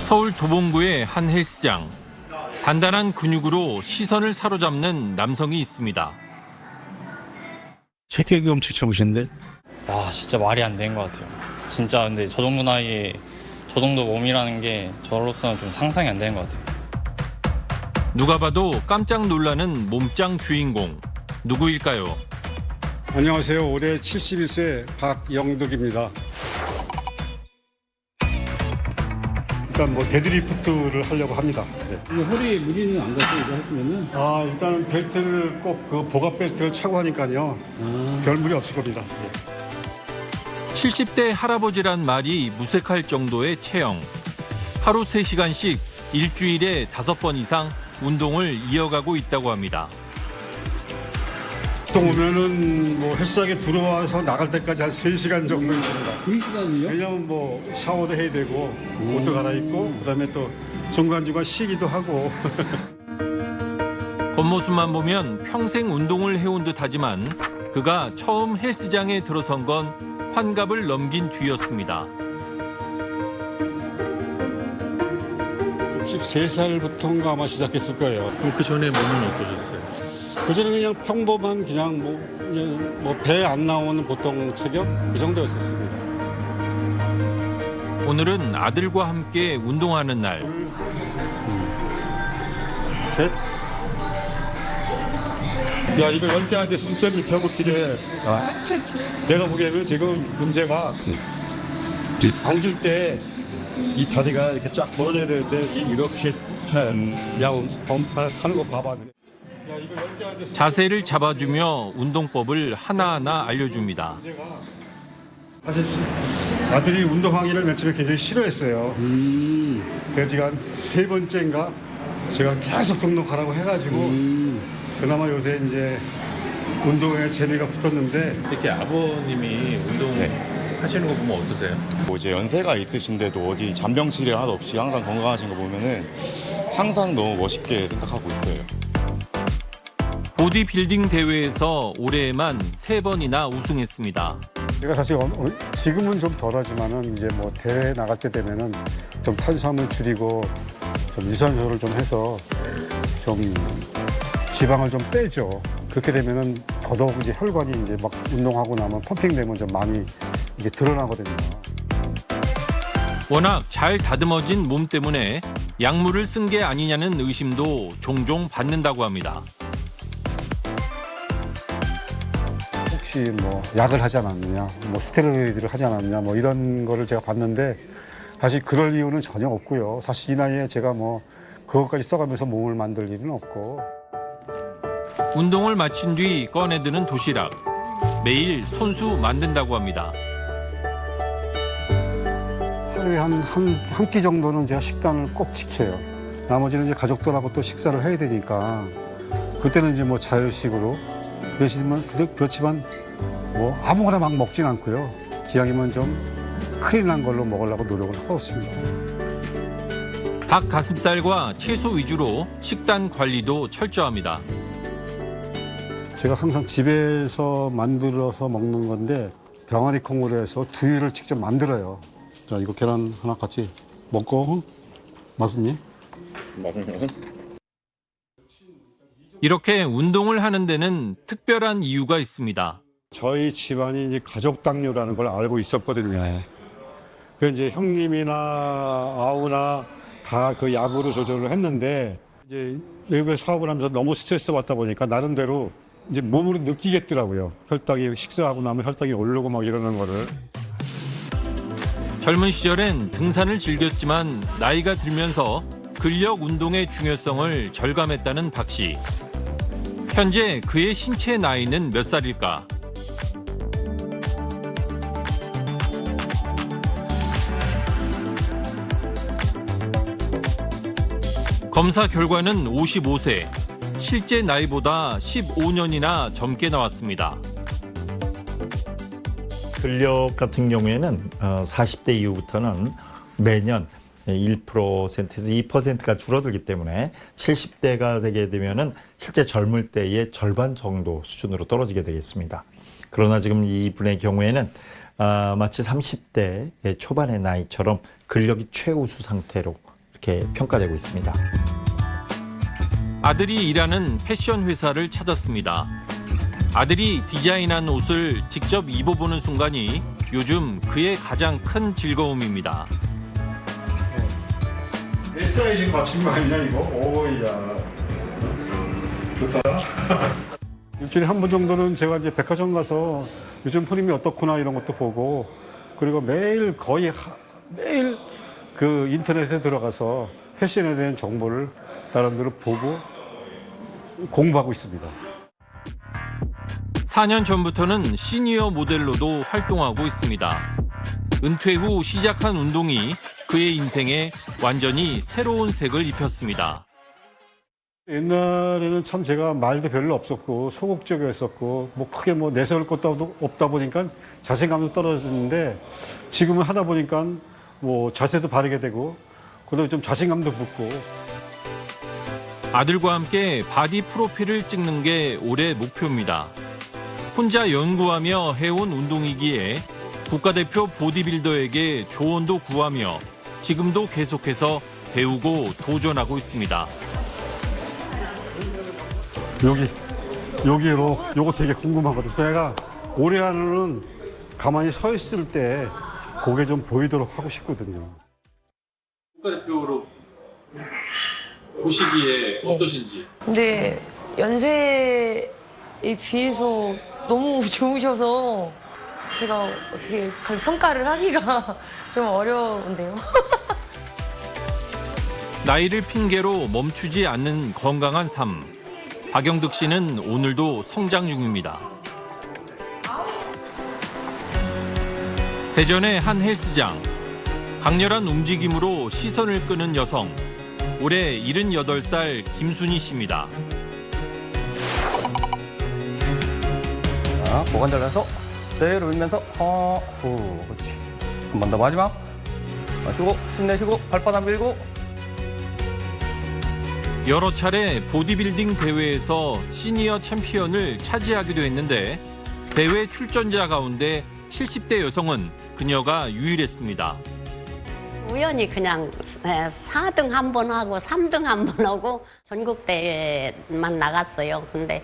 서울 도봉구의 한 헬스장. 단단한 근육으로 시선을 사로잡는 남성이 있습니다. 체격이 엄청 좋으신데? 와, 진짜 말이 안 되는 것 같아요. 진짜 근데 저 정도 나이에 저 정도 몸이라는 게 저로서는 좀 상상이 안 되는 것 같아요. 누가 봐도 깜짝 놀라는 몸짱 주인공. 누구일까요? 안녕하세요. 올해 71세 박영덕입니다. 일단 뭐 데드리프트를 하려고 합니다. 네. 이거 허리에 무리는 안 가죠, 이거 하시면은? 일단은 벨트를 꼭 그 보갑 벨트를 차고 하니까요. 별 무리 없을 겁니다. 네. 70대 할아버지란 말이 무색할 정도의 체형. 하루 3시간씩 일주일에 5번 이상 운동을 이어가고 있다고 합니다. 보통 오면은 뭐 헬스장에 들어와서 나갈 때까지 한 3시간 정도 됩니다. 3시간을요? 왜냐면 뭐 샤워도 해야 되고 옷도 갈아입고 그다음에 또 중간중간 쉬기도 하고. 겉모습만 보면 평생 운동을 해온 듯하지만 그가 처음 헬스장에 들어선 건 환갑을 넘긴 뒤였습니다. 63살부터인가 아마 시작했을 거예요. 그럼 그 전에 몸은 어떠셨어요? 그전에 그냥 평범한 그냥 뭐 배 안 나오는 보통 체격 그 정도였었습니다. 오늘은 아들과 함께 운동하는 날. 셋. 야, 이거 10개한테 순점이 겨국질해. 내가 보기에는 지금 문제가 앉을 때 이 다리가 이렇게 쫙 벌어져야 되는데 이렇게 그냥 하는 거 봐봐. 자세를 잡아주며 운동법을 하나하나 알려줍니다. 사실 아들이 운동하기를 맨 처음에 굉장히 싫어했어요. 그래서 제가 한 3번째인가 제가 계속 등록하라고 해가지고 그나마 요새 이제 운동에 재미가 붙었는데. 이렇게 아버님이 운동 하시는 거 보면 어떠세요? 뭐 이제 연세가 있으신데도 어디 잔병치레 하나도 없이 항상 건강하신 거 보면은 항상 너무 멋있게 생각하고 있어요. 보디빌딩 대회에서 올해에만 3번이나 우승했습니다. 제가 사실 지금은 좀 덜하지만은 이제 뭐 대회 나갈 때 되면은 좀 탄수화물 줄이고 좀 유산소를 좀 해서 좀 지방을 좀 빼죠. 그렇게 되면은 더더욱 이제 혈관이 이제 막 운동하고 나면 펌핑되면 좀 많이 이게 드러나거든요. 워낙 잘 다듬어진 몸 때문에 약물을 쓴 게 아니냐는 의심도 종종 받는다고 합니다. 혹시 뭐 약을 하지 않았느냐, 뭐 스테로이드를 하지 않았느냐, 뭐 이런 거를 제가 봤는데 사실 그럴 이유는 전혀 없고요. 사실 이 나이에 제가 뭐 그것까지 써가면서 몸을 만들 일은 없고. 운동을 마친 뒤 꺼내드는 도시락. 매일 손수 만든다고 합니다. 하루에 한 끼 정도는 제가 식단을 꼭 지켜요. 나머지는 이제 가족들하고 또 식사를 해야 되니까 그때는 이제 뭐 자유식으로 그렇지만 뭐 아무거나 막 먹진 않고요. 기왕이면 좀 클린한 걸로 먹으려고 노력을 하고 있습니다. 닭 가슴살과 채소 위주로 식단 관리도 철저합니다. 제가 항상 집에서 만들어서 먹는 건데 병아리 콩으로 해서 두유를 직접 만들어요. 자, 이거 계란 하나 같이 먹고 맛있니? 이렇게 운동을 하는 데는 특별한 이유가 있습니다. 저희 집안이 이제 가족 당뇨라는 걸 알고 있었거든요. 그 이제 형님이나 아우나 다 그 약으로 조절을 했는데 이제 외국에 사업을 하면서 너무 스트레스 받다 보니까 나름대로 이제 몸으로 느끼겠더라고요. 혈당이 식사하고 나면 혈당이 오르고 막 이러는 거를. 젊은 시절엔 등산을 즐겼지만 나이가 들면서 근력 운동의 중요성을 절감했다는 박 씨. 현재 그의 신체 나이는 몇 살일까? 검사 결과는 55세. 실제 나이보다 15년이나 젊게 나왔습니다. 근력 같은 경우에는 40대 이후부터는 매년 1%에서 2%가 줄어들기 때문에 70대가 되게 되면은 실제 젊을 때의 절반 정도 수준으로 떨어지게 되겠습니다. 그러나 지금 이분의 경우에는 마치 30대 초반의 나이처럼 근력이 최우수 상태로 이렇게 평가되고 있습니다. 아들이 일하는 패션 회사를 찾았습니다. 아들이 디자인한 옷을 직접 입어보는 순간이 요즘 그의 가장 큰 즐거움입니다. 내 사이즈 맞춘 거 아니냐 이거? 오야 좋다. 일주일에 한 번 정도는 제가 이제 백화점 가서 요즘 프림이 어떻구나 이런 것도 보고, 그리고 매일 매일 그 인터넷에 들어가서 패션에 대한 정보를 나름대로 보고 공부하고 있습니다. 4년 전부터는 시니어 모델로도 활동하고 있습니다. 은퇴 후 시작한 운동이 그의 인생에 완전히 새로운 색을 입혔습니다. 옛날에는 참 제가 말도 별로 없었고 소극적이었었고 뭐 크게 뭐 내세울 것도 없다 보니까 자신감도 떨어졌는데, 지금은 하다 보니까 뭐 자세도 바르게 되고 그다음에 좀 자신감도 붙고. 아들과 함께 바디 프로필을 찍는 게 올해 목표입니다. 혼자 연구하며 해온 운동이기에 국가대표 보디빌더에게 조언도 구하며 지금도 계속해서 배우고 도전하고 있습니다. 여기로 요거 되게 궁금하거든요. 제가 올해 안에는 가만히 서 있을 때 그게 좀 보이도록 하고 싶거든요. 국가대표로 보시기에 어떠신지? 근데 연세에 비해서 너무 좋으셔서 제가 어떻게 그 평가를 하기가 좀 어려운데요. 나이를 핑계로 멈추지 않는 건강한 삶. 박영득 씨는 오늘도 성장 중입니다. 대전의 한 헬스장. 강렬한 움직임으로 시선을 끄는 여성. 올해 78살 김순희 씨입니다. 자, 고관 잘라서 그대로 밀면서 후, 그렇지. 한 번 더 마지막. 마시고 힘내시고 발바닥 밀고. 여러 차례 보디빌딩 대회에서 시니어 챔피언을 차지하기도 했는데 대회 출전자 가운데 70대 여성은 그녀가 유일했습니다. 우연히 그냥 4등 한 번 하고 3등 한 번 하고 전국대회만 나갔어요. 근데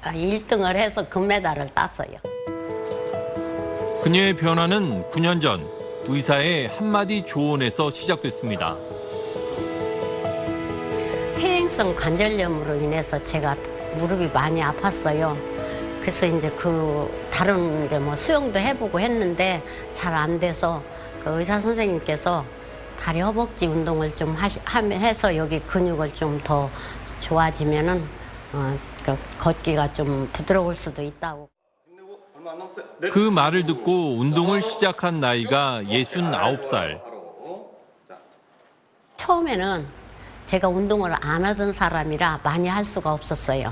1등을 해서 금메달을 땄어요. 그녀의 변화는 9년 전 의사의 한마디 조언에서 시작됐습니다. 퇴행성 관절염으로 인해서 제가 무릎이 많이 아팠어요. 그래서 이제 다른 게 뭐 수영도 해보고 했는데 잘 안 돼서 그 의사 선생님께서 다리 허벅지 운동을 좀 해서 여기 근육을 좀 더 좋아지면은 걷기가 좀 부드러울 수도 있다고. 그 말을 듣고 운동을 시작한 나이가 69살. 처음에는 제가 운동을 안 하던 사람이라 많이 할 수가 없었어요.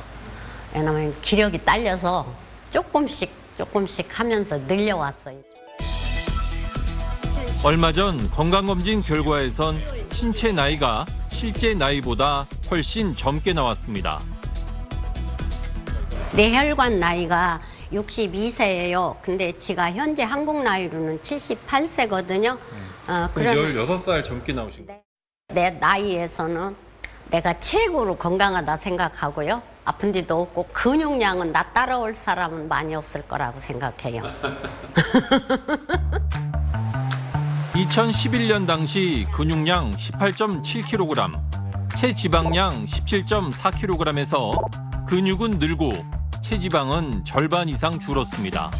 왜냐면 기력이 딸려서 조금씩 하면서 늘려왔어요. 얼마 전 건강검진 결과에선 신체 나이가 실제 나이보다 훨씬 젊게 나왔습니다. 뇌혈관 나이가 62세예요. 근데 지가 현재 한국 나이로는 78세거든요. 그럼 16살 젊게 나오신 거예요? 내 나이에서는 내가 최고로 건강하다 생각하고요. 아픈 데도 없고 근육량은 나 따라올 사람은 많이 없을 거라고 생각해요. 2011년 당시 근육량 18.7kg, 체지방량 17.4kg에서 근육은 늘고 체지방은 절반 이상 줄었습니다.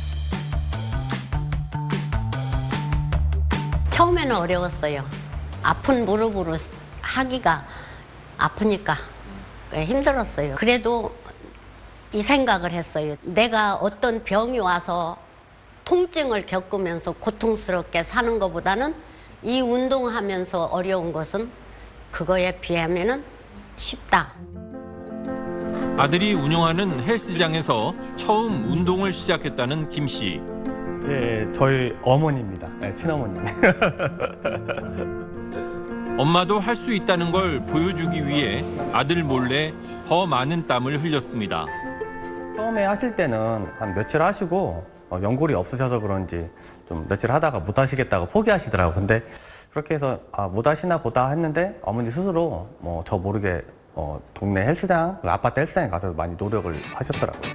처음에는 어려웠어요. 아픈 무릎으로 하기가 아프니까 힘들었어요. 그래도 이 생각을 했어요. 내가 어떤 병이 와서 통증을 겪으면서 고통스럽게 사는 것보다는 이 운동하면서 어려운 것은 그거에 비하면은 쉽다. 아들이 운영하는 헬스장에서 처음 운동을 시작했다는 김 씨. 예, 저희 어머니입니다. 네, 친어머님. 엄마도 할 수 있다는 걸 보여주기 위해 아들 몰래 더 많은 땀을 흘렸습니다. 처음에 하실 때는 한 며칠 하시고 연골이 없으셔서 그런지 좀 며칠 하다가 못 하시겠다고 포기하시더라고요. 근데 그렇게 해서 못 하시나 보다 했는데 어머니 스스로 뭐 저 모르게 동네 헬스장, 아파트 헬스장에 가서 많이 노력을 하셨더라고요.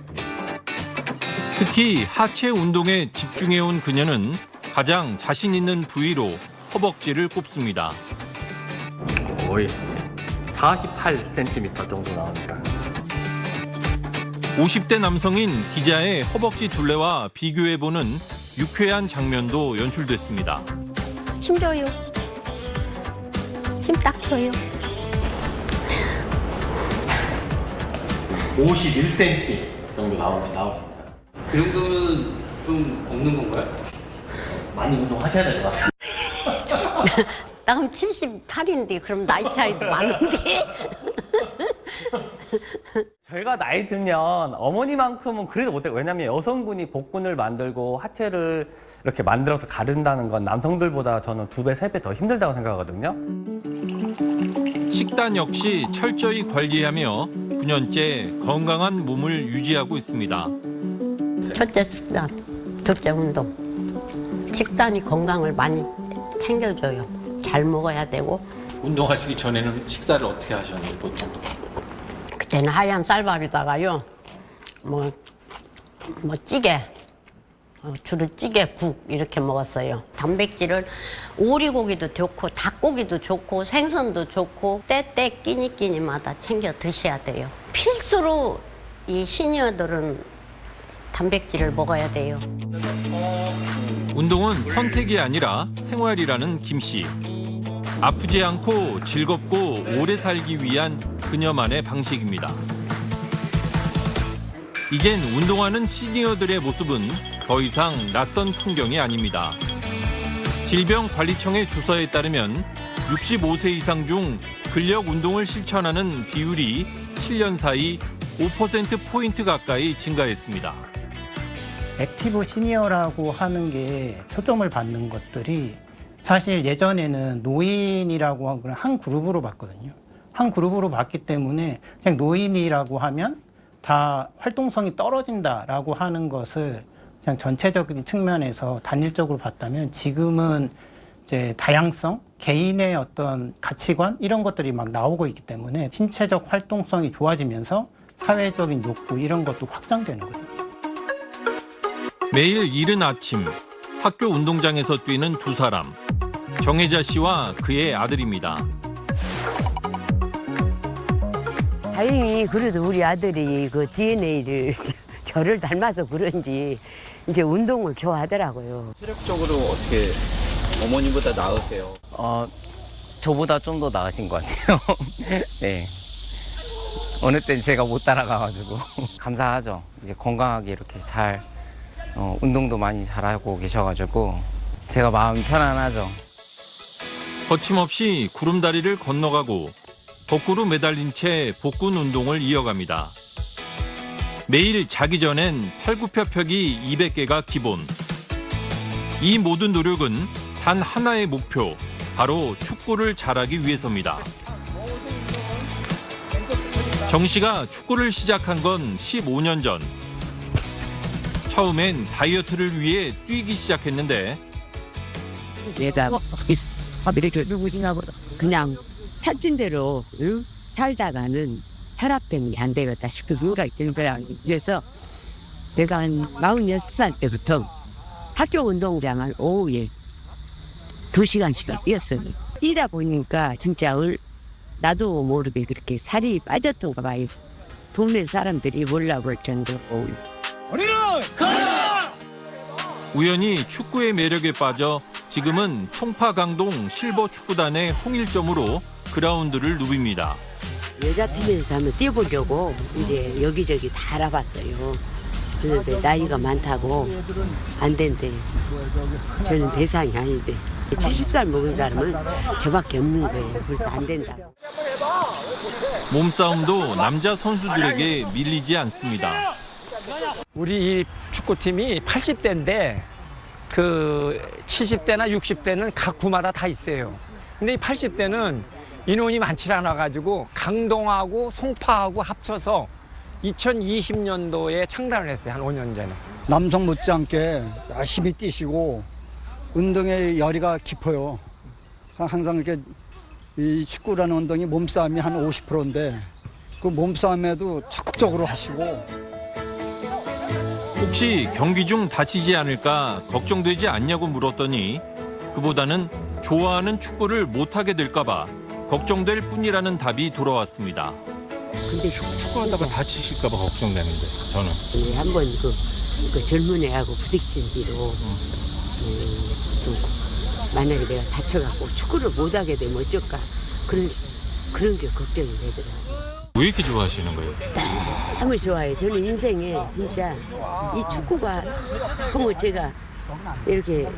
특히 하체 운동에 집중해온 그녀는 가장 자신 있는 부위로 허벅지를 꼽습니다. 거의 48cm 정도 나옵니다. 50대 남성인 기자의 허벅지 둘레와 비교해보는 유쾌한 장면도 연출됐습니다. 힘 줘요. 힘 딱 줘요. 51cm 정도 나오십니다. 그 정도면 좀 없는 건가요? 많이 운동하셔야 될 것 같아요. 나 그럼 78인데 그럼 나이 차이도 많은데. 저희가 나이 들면 어머니만큼은 그래도 못해요. 왜냐면 여성분이 복근을 만들고 하체를 이렇게 만들어서 가른다는 건 남성들보다 저는 2배, 3배 더 힘들다고 생각하거든요. 식단 역시 철저히 관리하며 9년째 건강한 몸을 유지하고 있습니다. 첫째 식단, 둘째 운동. 식단이 건강을 많이 챙겨줘요. 잘 먹어야 되고. 운동하시기 전에는 식사를 어떻게 하셨나요, 보통? 그때는 하얀 쌀밥에다가요. 뭐 찌개, 주로 찌개, 국 이렇게 먹었어요. 단백질을 오리고기도 좋고 닭고기도 좋고 생선도 좋고 때때 끼니끼니마다 챙겨 드셔야 돼요. 필수로 이 시니어들은 단백질을 먹어야 돼요. 운동은 선택이 아니라 생활이라는 김 씨. 아프지 않고 즐겁고 오래 살기 위한 그녀만의 방식입니다. 이젠 운동하는 시니어들의 모습은 더 이상 낯선 풍경이 아닙니다. 질병관리청의 조사에 따르면 65세 이상 중 근력 운동을 실천하는 비율이 7년 사이 5%포인트 가까이 증가했습니다. 액티브 시니어라고 하는 게 초점을 받는 것들이 사실 예전에는 노인이라고 하는 한 그룹으로 봤거든요. 한 그룹으로 봤기 때문에 그냥 노인이라고 하면 다 활동성이 떨어진다라고 하는 것을 그냥 전체적인 측면에서 단일적으로 봤다면 지금은 이제 다양성, 개인의 어떤 가치관 이런 것들이 막 나오고 있기 때문에 신체적 활동성이 좋아지면서 사회적인 욕구 이런 것도 확장되는 거죠. 매일 이른 아침 학교 운동장에서 뛰는 두 사람. 정혜자 씨와 그의 아들입니다. 다행히 그래도 우리 아들이 그 DNA를 저를 닮아서 그런지 이제 운동을 좋아하더라고요. 체력적으로 어떻게 어머님보다 나으세요? 저보다 좀 더 나으신 것 같아요. 네. 어느 땐 제가 못 따라가가지고 감사하죠. 이제 건강하게 이렇게 잘 운동도 많이 잘하고 계셔가지고 제가 마음이 편안하죠. 거침없이 구름다리를 건너가고 거꾸로 매달린 채 복근 운동을 이어갑니다. 매일 자기 전엔 팔굽혀펴기 200개가 기본. 이 모든 노력은 단 하나의 목표, 바로 축구를 잘하기 위해서입니다. 정 씨가 축구를 시작한 건 15년 전. 처음엔 다이어트를 위해 뛰기 시작했는데 내가 이렇게 그냥 살찐 대로 살다가는 혈압 때문에 안 되겠다 싶은 생각이 든 거야. 그래서 내가 한 46살 때부터 학교 운동장을 오후에 2시간씩을 뛰었어요. 뛰다 보니까 진짜 나도 모르게 그렇게 살이 빠졌던가 봐요. 동네 사람들이 몰라볼 정도로. 우연히 축구의 매력에 빠져 지금은 송파강동 실버 축구단의 홍일점으로 그라운드를 누빕니다. 여자팀에서 한번 뛰어보려고 이제 여기저기 다 알아봤어요. 그런데 나이가 많다고 안 된대. 저는 대상이 아닌데 70살 먹은 사람은 저밖에 없는 거예요. 그래서 안 된다. 몸싸움도 남자 선수들에게 밀리지 않습니다. 우리 축구팀이 80대인데 그 70대나 60대는 각 구마다 다 있어요. 근데 이 80대는 인원이 많지 않아가지고 강동하고 송파하고 합쳐서 2020년도에 창단을 했어요. 한 5년 전에. 남성 못지않게 열심히 뛰시고 운동의 열의가 깊어요. 항상 이렇게 이 축구라는 운동이 몸싸움이 한 50%인데 그 몸싸움에도 적극적으로 하시고 혹시 경기 중 다치지 않을까 걱정되지 않냐고 물었더니 그보다는 좋아하는 축구를 못하게 될까 봐 걱정될 뿐이라는 답이 돌아왔습니다. 근데 축구하다가 다치실까 봐 걱정되는데 저는. 한번 그 젊은 애하고 부딪힌 뒤로 또 만약에 내가 다쳐갖고 축구를 못하게 되면 어쩔까 그런 게 걱정이 되더라고요. 왜 이렇게 좋아하시는 거예요? 너무 좋아요. 저는 인생에 진짜 이 축구가 너무 제가 이렇게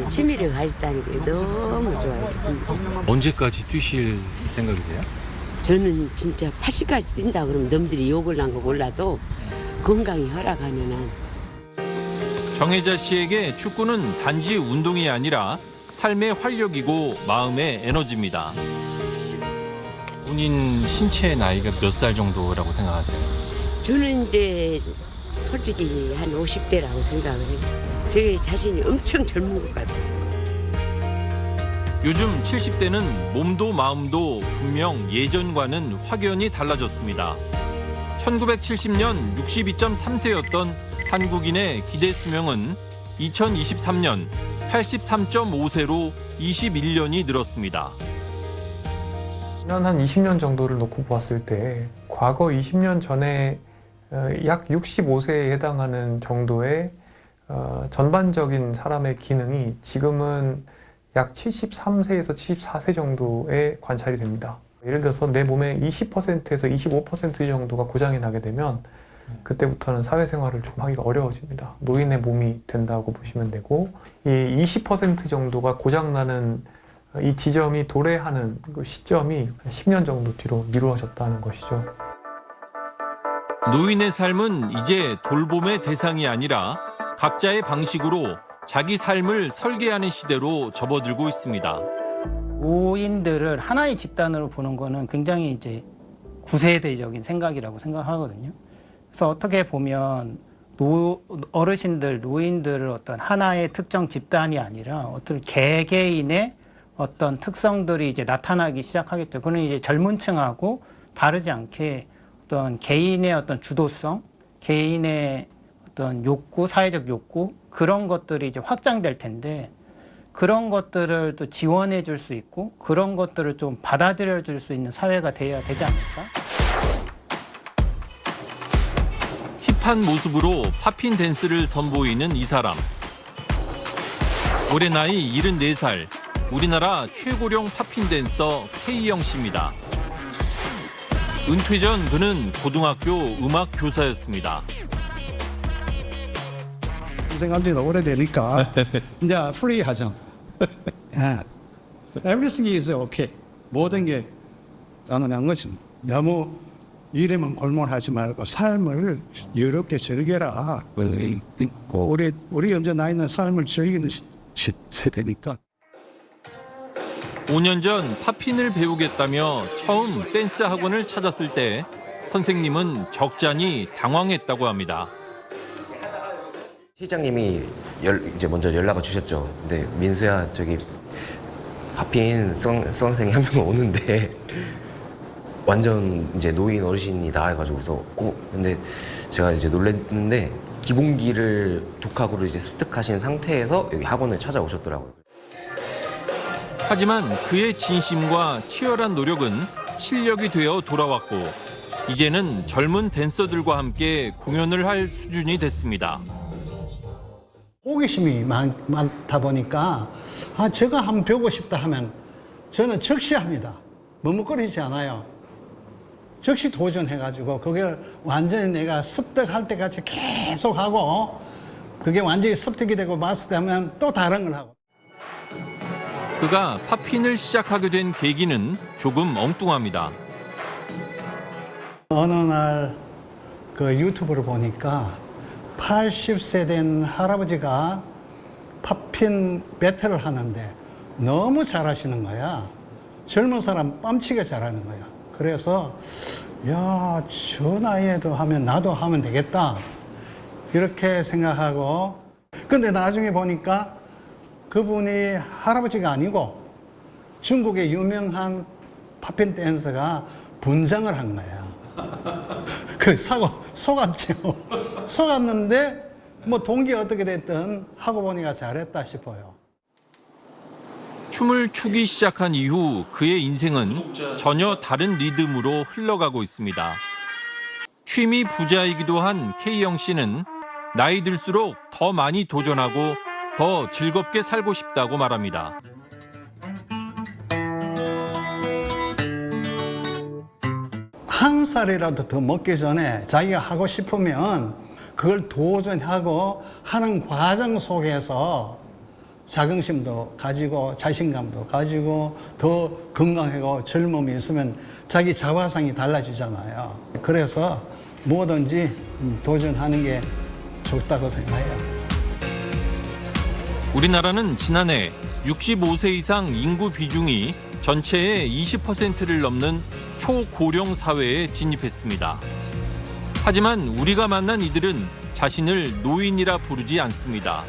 취미를 가졌다는 게 너무 좋아요. 진짜. 언제까지 뛰실 생각이세요? 저는 진짜 80까지 뛴다 그러면 남들이 욕을 난 거 몰라도 건강이 허락하면 한. 정혜자 씨에게 축구는 단지 운동이 아니라 삶의 활력이고 마음의 에너지입니다. 본인 신체 나이가 몇 살 정도라고 생각하세요? 저는 이제 솔직히 한 50대라고 생각을 해요. 제 자신이 엄청 젊은 것 같아요. 요즘 70대는 몸도 마음도 분명 예전과는 확연히 달라졌습니다. 1970년 62.3세였던 한국인의 기대 수명은 2023년 83.5세로 21년이 늘었습니다. 지난 한 20년 정도를 놓고 보았을 때 과거 20년 전에 약 65세에 해당하는 정도의 전반적인 사람의 기능이 지금은 약 73세에서 74세 정도에 관찰이 됩니다. 예를 들어서 내 몸의 20%에서 25% 정도가 고장이 나게 되면 그때부터는 사회생활을 좀 하기가 어려워집니다. 노인의 몸이 된다고 보시면 되고, 이 20% 정도가 고장나는 이 지점이 도래하는 그 시점이 10년 정도 뒤로 미루어졌다는 것이죠. 노인의 삶은 이제 돌봄의 대상이 아니라 각자의 방식으로 자기 삶을 설계하는 시대로 접어들고 있습니다. 노인들을 하나의 집단으로 보는 거는 굉장히 이제 구세대적인 생각이라고 생각하거든요. 그래서 어떻게 보면 어르신들, 노인들을 어떤 하나의 특정 집단이 아니라 어떤 개개인의 어떤 특성들이 이제 나타나기 시작하겠죠. 그는 이제 젊은 층하고 다르지 않게 어떤 개인의 어떤 주도성, 개인의 어떤 욕구, 사회적 욕구, 그런 것들이 이제 확장될 텐데, 그런 것들을 또 지원해 줄 수 있고 그런 것들을 좀 받아들여 줄 수 있는 사회가 돼야 되지 않을까? 힙한 모습으로 팝핀 댄스를 선보이는 이 사람. 올해 나이 74살, 우리나라 최고령 팝핀 댄서 K영 씨입니다. 은퇴 전 그는 고등학교 음악 교사였습니다. 생각한 지가 오래되니까 이제 프리하죠. Everything is okay. 모든 게 가능한 것은 너무 일에만 골몰하지 말고 삶을 여롭게 즐겨라. 우리 언제 나이는 삶을 즐기는 세대니까. 5년 전 팝핀을 배우겠다며 처음 댄스 학원을 찾았을 때 선생님은 적잖이 당황했다고 합니다. 실장님이 이제 먼저 연락을 주셨죠. 근데 민수야, 저기 팝핀 수강생이 한 명 오는데 완전 이제 노인 어르신이 나와가지고서 근데 제가 이제 놀랐는데 기본기를 독학으로 이제 습득하신 상태에서 여기 학원을 찾아오셨더라고요. 하지만 그의 진심과 치열한 노력은 실력이 되어 돌아왔고 이제는 젊은 댄서들과 함께 공연을 할 수준이 됐습니다. 호기심이 많다 보니까 제가 한번 배우고 싶다 하면 저는 즉시 합니다. 머뭇거리지 않아요. 즉시 도전해가지고 그게 완전히 내가 습득할 때까지 계속 하고 그게 완전히 습득이 되고 마스터되면 또 다른 걸 하고. 그가 팝핀을 시작하게 된 계기는 조금 엉뚱합니다. 어느 날 그 유튜브를 보니까 80세 된 할아버지가 팝핀 배틀을 하는데 너무 잘하시는 거야. 젊은 사람 뺨치게 잘하는 거야. 그래서 야, 저 나이에도 하면 나도 하면 되겠다 이렇게 생각하고, 근데 나중에 보니까 그분이 할아버지가 아니고 중국의 유명한 팝핀 댄서가 분장을 한 거야. 그 속았죠. 속았는데 뭐 동기 어떻게 됐든 하고 보니까 잘했다 싶어요. 춤을 추기 시작한 이후 그의 인생은 전혀 다른 리듬으로 흘러가고 있습니다. 취미 부자이기도 한 K영 씨는 나이 들수록 더 많이 도전하고 더 즐겁게 살고 싶다고 말합니다. 한 살이라도 더 먹기 전에 자기가 하고 싶으면 그걸 도전하고 하는 과정 속에서 자긍심도 가지고 자신감도 가지고 더 건강하고 젊음이 있으면 자기 자화상이 달라지잖아요. 그래서 뭐든지 도전하는 게 좋다고 생각해요. 우리나라는 지난해 65세 이상 인구 비중이 전체의 20%를 넘는 초고령 사회에 진입했습니다. 하지만 우리가 만난 이들은 자신을 노인이라 부르지 않습니다.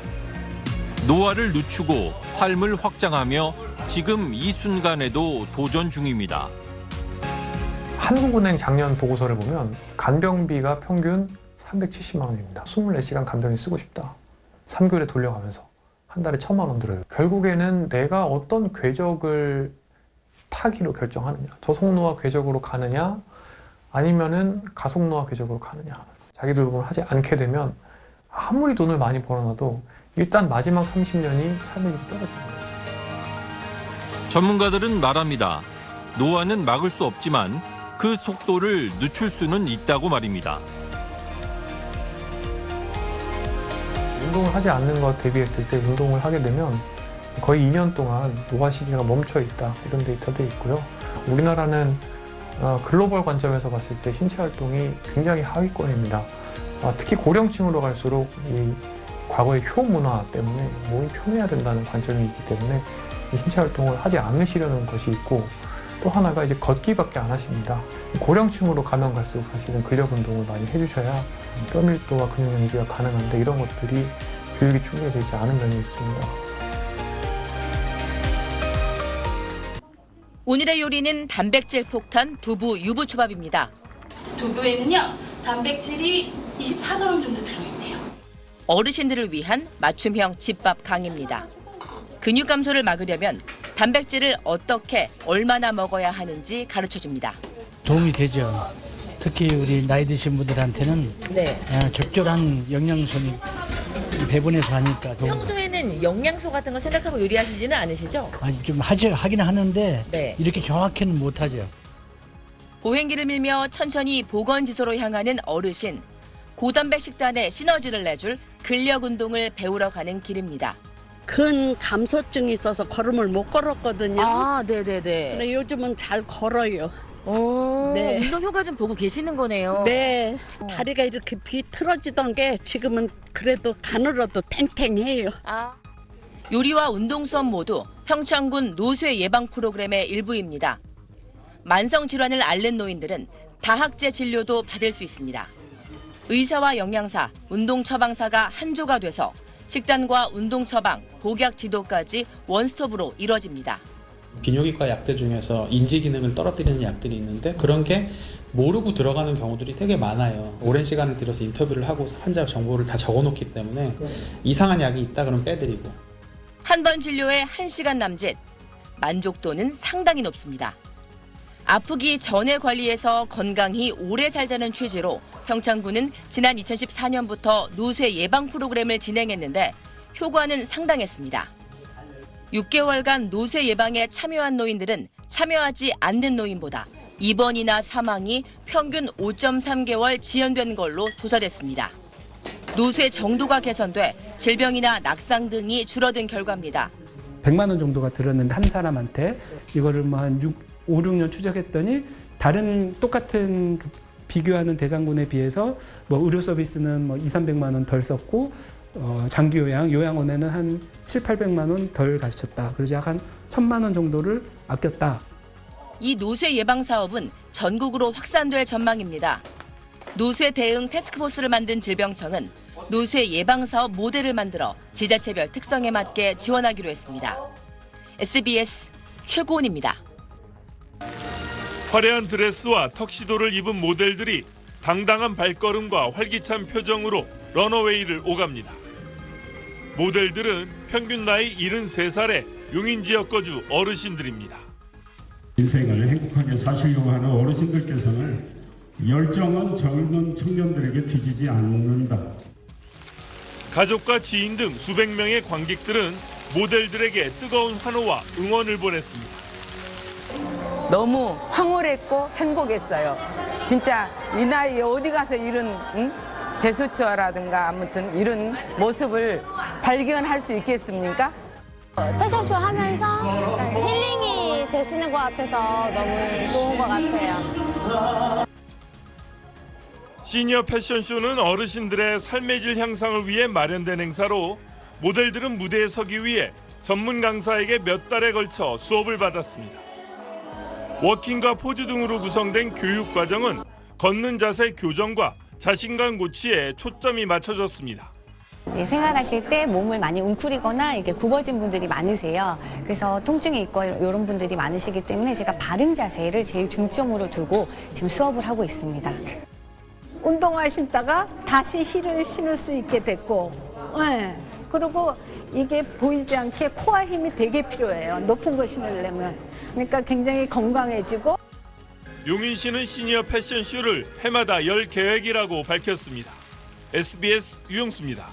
노화를 늦추고 삶을 확장하며 지금 이 순간에도 도전 중입니다. 한국은행 작년 보고서를 보면 간병비가 평균 370만 원입니다. 24시간 간병인 쓰고 싶다. 3개월에 돌려가면서 한 달에 1,000만 원 들어요. 결국에는 내가 어떤 궤적을 타기로 결정하느냐. 저속노화 궤적으로 가느냐 아니면은 가속노화 궤적으로 가느냐. 자기 돌봄을 하지 않게 되면 아무리 돈을 많이 벌어놔도 일단 마지막 30년이 삶의 질이 떨어집니다. 전문가들은 말합니다. 노화는 막을 수 없지만 그 속도를 늦출 수는 있다고 말입니다. 운동을 하지 않는 것 대비했을 때 운동을 하게 되면 거의 2년 동안 노화 시기가 멈춰 있다. 이런 데이터도 있고요. 우리나라는 글로벌 관점에서 봤을 때 신체 활동이 굉장히 하위권입니다. 특히 고령층으로 갈수록 이 과거의 효문화 때문에 몸이 편해야 된다는 관점이 있기 때문에 신체 활동을 하지 않으시려는 것이 있고 또 하나가 이제 걷기밖에 안 하십니다. 고령층으로 가면 갈수록 사실은 근력 운동을 많이 해주셔야 뼈 밀도와 근육 유지가 가능한데 이런 것들이 교육이 충분히 되지 않은 면이 있습니다. 오늘의 요리는 단백질 폭탄 두부 유부초밥입니다. 두부에는요 단백질이 24g 정도 들어있대요. 어르신들을 위한 맞춤형 집밥 강의입니다. 근육 감소를 막으려면 단백질을 어떻게 얼마나 먹어야 하는지 가르쳐줍니다. 도움이 되죠. 특히 우리 나이 드신 분들한테는 적절한 영양소는 배분해서 하니까. 평소에는 영양소 같은 거 생각하고 요리하시지는 않으시죠? 아니, 좀 하긴 하는데 이렇게 정확히는 못하죠. 보행기를 밀며 천천히 보건지소로 향하는 어르신. 고단백 식단에 시너지를 내줄 근력 운동을 배우러 가는 길입니다. 근 감소증이 있어서 걸음을 못 걸었거든요. 아, 네네네. 근데 요즘은 잘 걸어요. 네. 운동 효과 좀 보고 계시는 거네요. 네. 다리가 이렇게 비틀어지던 게 지금은 그래도 가늘어도 탱탱해요. 요리와 운동 수업 모두 평창군 노쇠 예방 프로그램의 일부입니다. 만성 질환을 앓는 노인들은 다학제 진료도 받을 수 있습니다. 의사와 영양사, 운동 처방사가 한조가 돼서 식단과 운동 처방, 복약 지도까지 원스톱으로 이뤄집니다. 비뇨기과 약들 중에서 인지 기능을 떨어뜨리는 약들이 있는데 그런 게 모르고 들어가는 경우들이 되게 많아요. 오랜 시간을 들여서 인터뷰를 하고 환자 정보를 다 적어놓기 때문에 이상한 약이 있다 그러면 빼드리고. 한 번 진료에 1시간 남짓. 만족도는 상당히 높습니다. 아프기 전에 관리해서 건강히 오래 살자는 취지로 평창군은 지난 2014년부터 노쇠 예방 프로그램을 진행했는데 효과는 상당했습니다. 6개월간 노쇠 예방에 참여한 노인들은 참여하지 않는 노인보다 입원이나 사망이 평균 5.3개월 지연된 걸로 조사됐습니다. 노쇠 정도가 개선돼 질병이나 낙상 등이 줄어든 결과입니다. 100만 원 정도가 들었는데 한 사람한테 이거를 뭐 한 5, 6년 추적했더니 다른 똑같은 비교하는 대장군에 비해서 뭐 의료 서비스는 뭐 2, 300만 원 덜 썼고 장기 요양원에는 한 7, 800만 원 덜 가르쳤다. 그래서 약 한 1,000만 원 정도를 아꼈다. 이 노쇠 예방 사업은 전국으로 확산될 전망입니다. 노쇠 대응 태스크포스를 만든 질병청은 노쇠 예방사업 모델을 만들어 지자체별 특성에 맞게 지원하기로 했습니다. SBS 최고은입니다. 화려한 드레스와 턱시도를 입은 모델들이 당당한 발걸음과 활기찬 표정으로 러너웨이를 오갑니다. 모델들은 평균 나이 73살의 용인지역 거주 어르신들입니다. 인생을 행복하게 사시려고 하는 어르신들께서는 열정은 젊은 청년들에게 뒤지지 않는다. 가족과 지인 등 수백 명의 관객들은 모델들에게 뜨거운 환호와 응원을 보냈습니다. 너무 황홀했고 행복했어요. 진짜 이 나이에 어디 가서 이런 제스처라든가 아무튼 이런 모습을 발견할 수 있겠습니까? 패션쇼 하면서 약간 힐링이 되시는 것 같아서 너무 좋은 것 같아요. 시니어 패션쇼는 어르신들의 삶의 질 향상을 위해 마련된 행사로 모델들은 무대에 서기 위해 전문 강사에게 몇 달에 걸쳐 수업을 받았습니다. 워킹과 포즈 등으로 구성된 교육 과정은 걷는 자세 교정과 자신감 고취에 초점이 맞춰졌습니다. 이제 생활하실 때 몸을 많이 웅크리거나 이게 굽어진 분들이 많으세요. 그래서 통증이 있고 이런 분들이 많으시기 때문에 제가 바른 자세를 제일 중점으로 두고 지금 수업을 하고 있습니다. 운동화 신다가 다시 힐을 신을 수 있게 됐고, 네. 그리고 이게 보이지 않게 코어 힘이 되게 필요해요. 높은 거 신으려면. 그러니까 굉장히 건강해지고. 용인시는 시니어 패션쇼를 해마다 열 계획이라고 밝혔습니다. SBS 유영수입니다.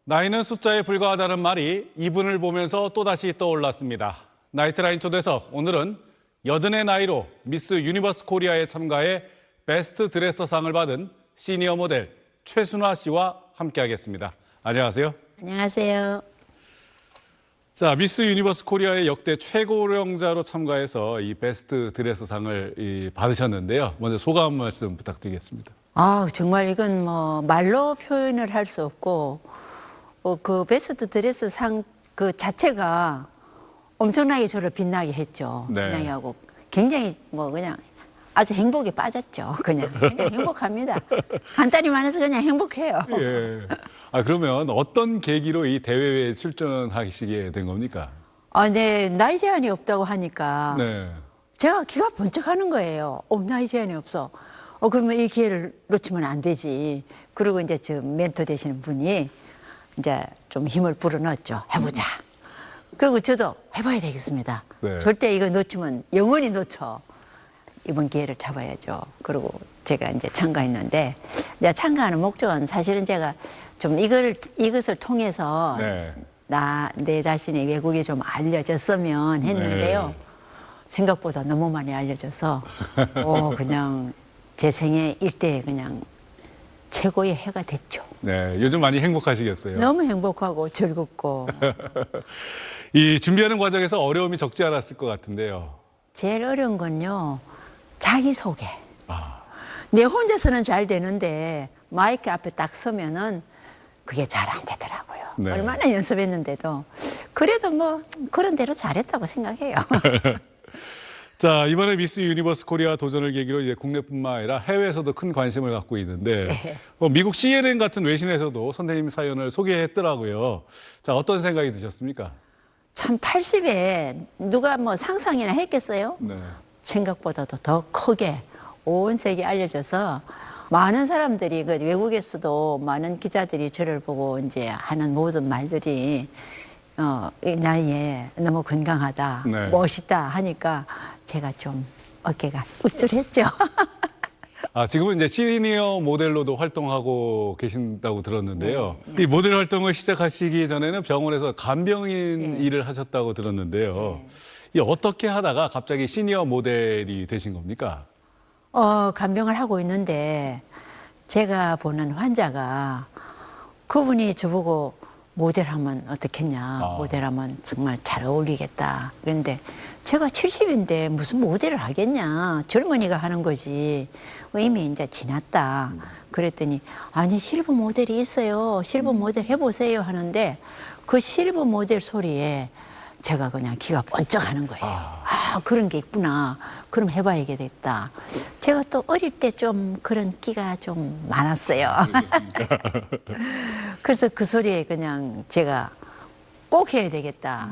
나이는 숫자에 불과하다는 말이 이분을 보면서 또다시 떠올랐습니다. 나이트라인 초대석, 오늘은 80의 나이로 미스 유니버스 코리아에 참가해 베스트 드레서상을 받은 시니어 모델 최순화 씨와 함께하겠습니다. 안녕하세요. 안녕하세요. 자, 미스 유니버스 코리아의 역대 최고령자로 참가해서 이 베스트 드레서상을 받으셨는데요. 먼저 소감 한 말씀 부탁드리겠습니다. 정말 이건 뭐 말로 표현을 할 수 없고 그 베스트 드레스상 그 자체가 엄청나게 저를 빛나게 했죠. 네. 빛나게 하고 굉장히 뭐 그냥 아주 행복에 빠졌죠. 그냥 행복합니다. 간단히 말해서 그냥 행복해요. 예. 그러면 어떤 계기로 이 대회에 출전하시게 된 겁니까? 네, 나이 제한이 없다고 하니까 네. 제가 기가 번쩍하는 거예요. 나이 제한이 없어. 그러면 이 기회를 놓치면 안 되지. 그리고 이제 저 멘토 되시는 분이 이제 좀 힘을 불어넣었죠. 해보자. 그리고 저도 해봐야 되겠습니다. 네. 절대 이거 놓치면 영원히 놓쳐. 이번 기회를 잡아야죠. 그리고 제가 이제 참가했는데, 이제 참가하는 목적은 사실은 제가 좀 이것을 통해서 네. 내 자신이 외국에 좀 알려졌으면 했는데요. 네. 생각보다 너무 많이 알려져서, 그냥 제 생애 일대 그냥 최고의 해가 됐죠. 네, 요즘 많이 행복하시겠어요? 너무 행복하고 즐겁고. 이 준비하는 과정에서 어려움이 적지 않았을 것 같은데요. 제일 어려운 건요, 자기소개. 내 혼자서는 잘 되는데 마이크 앞에 딱 서면은 그게 잘 안 되더라고요. 네. 얼마나 연습했는데도. 그래도 뭐 그런 대로 잘했다고 생각해요. 자, 이번에 미스 유니버스 코리아 도전을 계기로 이제 국내뿐만 아니라 해외에서도 큰 관심을 갖고 있는데 미국 CNN 같은 외신에서도 선생님 사연을 소개했더라고요. 자, 어떤 생각이 드셨습니까? 참 80에 누가 뭐 상상이나 했겠어요? 네. 생각보다도 더 크게 온 세계에 알려져서 많은 사람들이 그 외국에서도 많은 기자들이 저를 보고 이제 하는 모든 말들이 이 나이에 너무 건강하다, 네. 멋있다 하니까 제가 좀 어깨가 우쭐했죠. 지금은 이제 시니어 모델로도 활동하고 계신다고 들었는데요. 네. 이 모델 활동을 시작하시기 전에는 병원에서 간병인 일을 하셨다고 들었는데요. 이 어떻게 하다가 갑자기 시니어 모델이 되신 겁니까? 간병을 하고 있는데 제가 보는 환자가 그분이 저보고 모델하면 어떻겠냐. 모델하면 정말 잘 어울리겠다. 그런데 제가 70인데 무슨 모델을 하겠냐. 젊은이가 하는 거지. 이미 이제 지났다. 그랬더니 아니 실버 모델이 있어요. 실버 모델 해보세요 하는데 그 실버 모델 소리에 제가 그냥 기가 번쩍 하는 거예요. 그런 게 있구나. 그럼 해봐야겠다. 제가 또 어릴 때 좀 그런 끼가 좀 많았어요. 그래서 그 소리에 그냥 제가 꼭 해야 되겠다.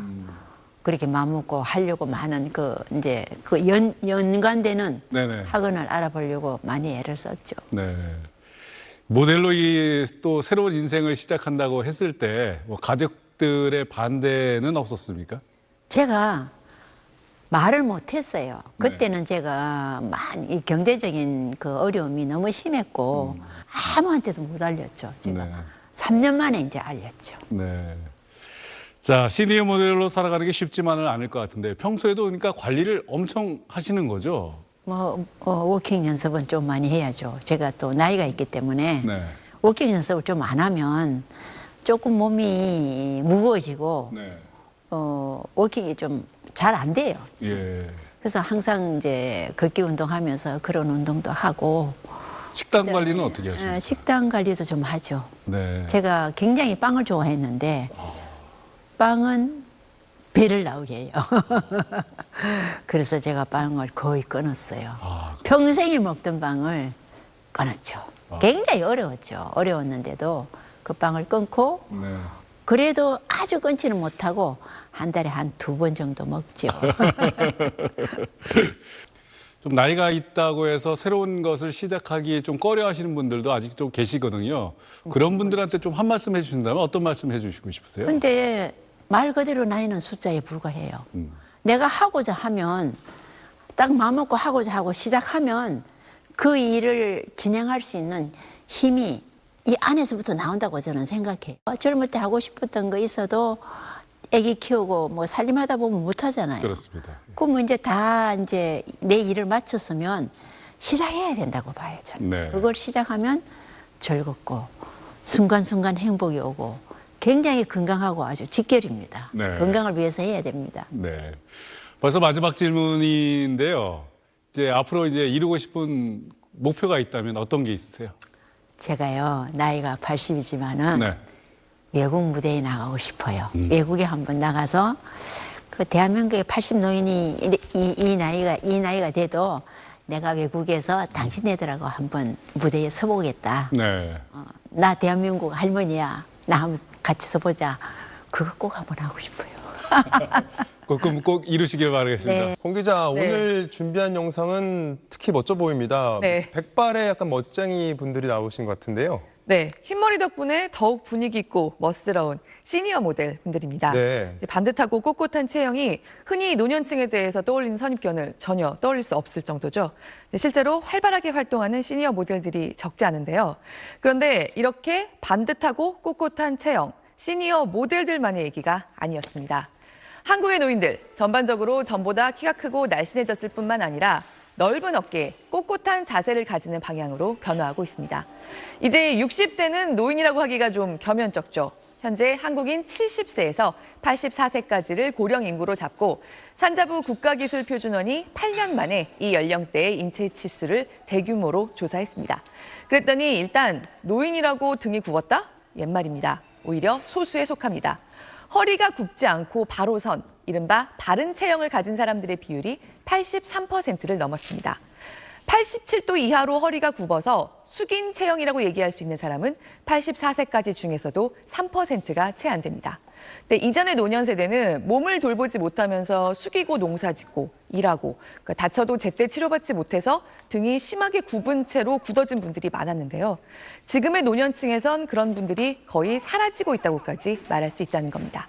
그렇게 마음먹고 하려고 많은 이제 연관되는 네네. 학원을 알아보려고 많이 애를 썼죠. 네. 모델로 또 새로운 인생을 시작한다고 했을 때 뭐 가족들의 반대는 없었습니까? 제가 말을 못했어요. 그때는 제가 많이 경제적인 그 어려움이 너무 심했고 아무한테도 못 알렸죠. 제가 3년 만에 이제 알렸죠. 네. 자, 시니어 모델로 살아가는 게 쉽지만은 않을 것 같은데 평소에도 그러니까 관리를 엄청 하시는 거죠? 워킹 연습은 좀 많이 해야죠. 제가 또 나이가 있기 때문에 네. 워킹 연습을 좀 안 하면 조금 몸이 무거워지고 네. 워킹이 좀 잘 안 돼요. 예. 그래서 항상 이제 걷기 운동하면서 그런 운동도 하고. 식단 관리는 어떻게 하십니까? 식단 관리도 좀 하죠. 네. 제가 굉장히 빵을 좋아했는데 빵은 배를 나오게 해요. 그래서 제가 빵을 거의 끊었어요. 평생을 먹던 빵을 끊었죠. 굉장히 어려웠죠. 어려웠는데도 그 빵을 끊고 네. 그래도 아주 끊지는 못하고 한 달에 한 2번 정도 먹죠. 좀 나이가 있다고 해서 새로운 것을 시작하기 좀 꺼려 하시는 분들도 아직 좀 계시거든요. 그런 분들한테 좀 한 말씀 해주신다면 어떤 말씀 해주시고 싶으세요? 근데 말 그대로 나이는 숫자에 불과해요. 내가 하고자 하면 딱 마음먹고 하고자 하고 시작하면 그 일을 진행할 수 있는 힘이 이 안에서부터 나온다고 저는 생각해요. 젊을 때 하고 싶었던 거 있어도 아기 키우고 뭐 살림하다 보면 못 하잖아요. 그렇습니다. 그럼 이제 다 이제 내 일을 마쳤으면 시작해야 된다고 봐요, 저는. 네. 그걸 시작하면 즐겁고 순간순간 행복이 오고 굉장히 건강하고 아주 직결입니다. 네. 건강을 위해서 해야 됩니다. 네. 벌써 마지막 질문인데요. 이제 앞으로 이제 이루고 싶은 목표가 있다면 어떤 게 있으세요? 제가요, 나이가 80이지만은 네. 외국 무대에 나가고 싶어요. 외국에 한번 나가서 그 대한민국의 80 노인이 이 나이가 돼도 내가 외국에서 당신네들하고 한번 무대에 서보겠다. 네. 나 대한민국 할머니야. 나 한번 같이 서보자. 그거 꼭 한번 하고 싶어요. 꼭 이루시길 바라겠습니다. 네. 홍 기자, 오늘 준비한 영상은 특히 멋져 보입니다. 네. 백발의 약간 멋쟁이 분들이 나오신 것 같은데요. 네, 흰머리 덕분에 더욱 분위기 있고 멋스러운 시니어 모델 분들입니다. 네. 이제 반듯하고 꼿꼿한 체형이 흔히 노년층에 대해서 떠올리는 선입견을 전혀 떠올릴 수 없을 정도죠. 실제로 활발하게 활동하는 시니어 모델들이 적지 않은데요. 그런데 이렇게 반듯하고 꼿꼿한 체형, 시니어 모델들만의 얘기가 아니었습니다. 한국의 노인들, 전반적으로 전보다 키가 크고 날씬해졌을 뿐만 아니라 넓은 어깨에 꼿꼿한 자세를 가지는 방향으로 변화하고 있습니다. 이제 60대는 노인이라고 하기가 좀 겸연쩍죠. 현재 한국인 70세에서 84세까지를 고령 인구로 잡고 산자부 국가기술표준원이 8년 만에 이 연령대의 인체 치수를 대규모로 조사했습니다. 그랬더니 일단 노인이라고 등이 굽었다? 옛말입니다. 오히려 소수에 속합니다. 허리가 굽지 않고 바로 선, 이른바 바른 체형을 가진 사람들의 비율이 83%를 넘었습니다. 87도 이하로 허리가 굽어서 숙인 체형이라고 얘기할 수 있는 사람은 84세까지 중에서도 3%가 채 안 됩니다. 근데 이전의 노년 세대는 몸을 돌보지 못하면서 숙이고 농사짓고 일하고 그러니까 다쳐도 제때 치료받지 못해서 등이 심하게 굽은 채로 굳어진 분들이 많았는데요. 지금의 노년층에선 그런 분들이 거의 사라지고 있다고까지 말할 수 있다는 겁니다.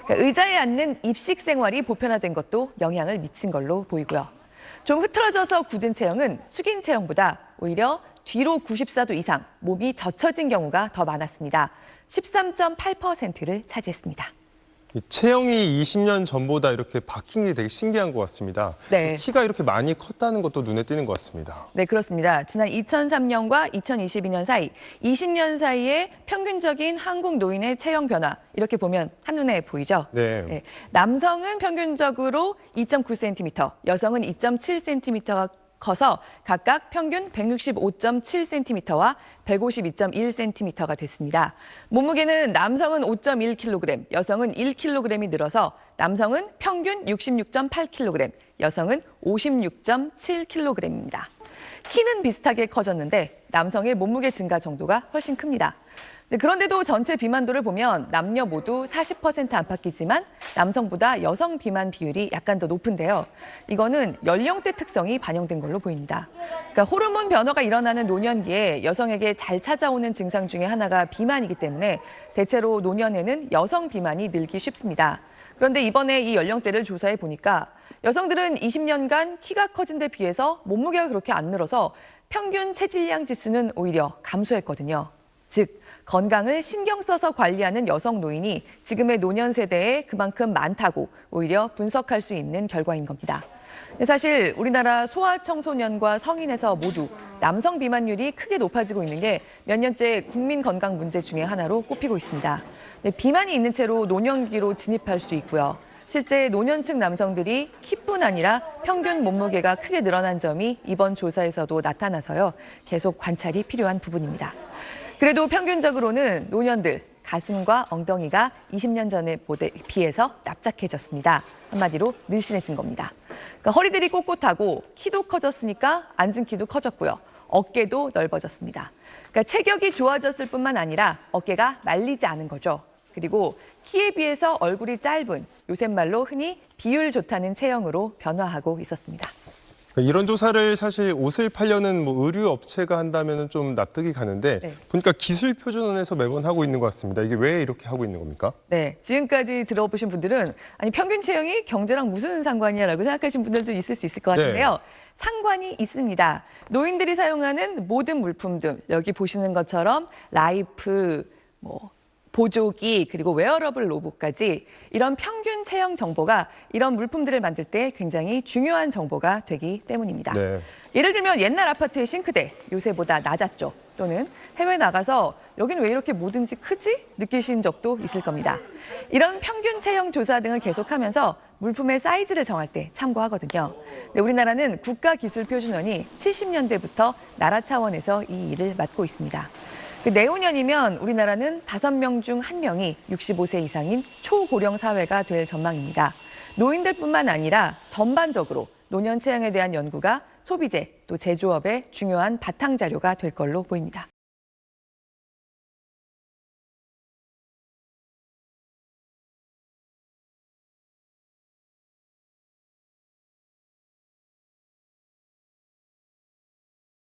그러니까 의자에 앉는 입식 생활이 보편화된 것도 영향을 미친 걸로 보이고요. 좀 흐트러져서 굳은 체형은 숙인 체형보다 오히려 뒤로 94도 이상 몸이 젖혀진 경우가 더 많았습니다. 13.8%를 차지했습니다. 이 체형이 20년 전보다 이렇게 바뀐 게 되게 신기한 것 같습니다. 네. 키가 이렇게 많이 컸다는 것도 눈에 띄는 것 같습니다. 네, 그렇습니다. 지난 2003년과 2022년 사이, 20년 사이에 평균적인 한국 노인의 체형 변화, 이렇게 보면 한눈에 보이죠? 네. 네. 남성은 평균적으로 2.9cm, 여성은 2.7cm가 커서 각각 평균 165.7cm와 152.1cm가 됐습니다. 몸무게는 남성은 5.1kg, 여성은 1kg이 늘어서 남성은 평균 66.8kg, 여성은 56.7kg입니다. 키는 비슷하게 커졌는데 남성의 몸무게 증가 정도가 훨씬 큽니다. 그런데도 전체 비만도를 보면 남녀 모두 40% 안팎이지만 남성보다 여성 비만 비율이 약간 더 높은데요. 이거는 연령대 특성이 반영된 걸로 보입니다. 그러니까 호르몬 변화가 일어나는 노년기에 여성에게 잘 찾아오는 증상 중에 하나가 비만이기 때문에 대체로 노년에는 여성 비만이 늘기 쉽습니다. 그런데 이번에 이 연령대를 조사해 보니까 여성들은 20년간 키가 커진 데 비해서 몸무게가 그렇게 안 늘어서 평균 체질량 지수는 오히려 감소했거든요. 즉, 건강을 신경 써서 관리하는 여성 노인이 지금의 노년 세대에 그만큼 많다고 오히려 분석할 수 있는 결과인 겁니다. 사실 우리나라 소아청소년과 성인에서 모두 남성 비만율이 크게 높아지고 있는 게 몇 년째 국민 건강 문제 중에 하나로 꼽히고 있습니다. 비만이 있는 채로 노년기로 진입할 수 있고요. 실제 노년층 남성들이 키뿐 아니라 평균 몸무게가 크게 늘어난 점이 이번 조사에서도 나타나서요. 계속 관찰이 필요한 부분입니다. 그래도 평균적으로는 노년들 가슴과 엉덩이가 20년 전에 비해서 납작해졌습니다. 한마디로 늘씬해진 겁니다. 그러니까 허리들이 꼿꼿하고 키도 커졌으니까 앉은 키도 커졌고요. 어깨도 넓어졌습니다. 그러니까 체격이 좋아졌을 뿐만 아니라 어깨가 말리지 않은 거죠. 그리고 키에 비해서 얼굴이 짧은 요새 말로 흔히 비율 좋다는 체형으로 변화하고 있었습니다. 이런 조사를 사실 옷을 팔려는 뭐 의류 업체가 한다면 좀 납득이 가는데 보니까 기술표준원에서 매번 하고 있는 것 같습니다. 이게 왜 이렇게 하고 있는 겁니까? 네, 지금까지 들어보신 분들은 아니 평균 체형이 경제랑 무슨 상관이야라고 생각하신 분들도 있을 수 있을 것 같은데요. 상관이 있습니다. 노인들이 사용하는 모든 물품들 여기 보시는 것처럼 라이프, 보조기 그리고 웨어러블 로봇까지 이런 평균 체형 정보가 이런 물품들을 만들 때 굉장히 중요한 정보가 되기 때문입니다. 예를 들면 옛날 아파트의 싱크대 요새보다 낮았죠. 또는 해외 나가서 여긴 왜 이렇게 뭐든지 크지? 느끼신 적도 있을 겁니다. 이런 평균 체형 조사 등을 계속하면서 물품의 사이즈를 정할 때 참고하거든요. 우리나라는 국가기술표준원이 70년대부터 나라 차원에서 이 일을 맡고 있습니다. 내후년이면 우리나라는 5명 중 1명이 65세 이상인 초고령 사회가 될 전망입니다. 노인들뿐만 아니라 전반적으로 노년 체형에 대한 연구가 소비재 또 제조업의 중요한 바탕 자료가 될 걸로 보입니다.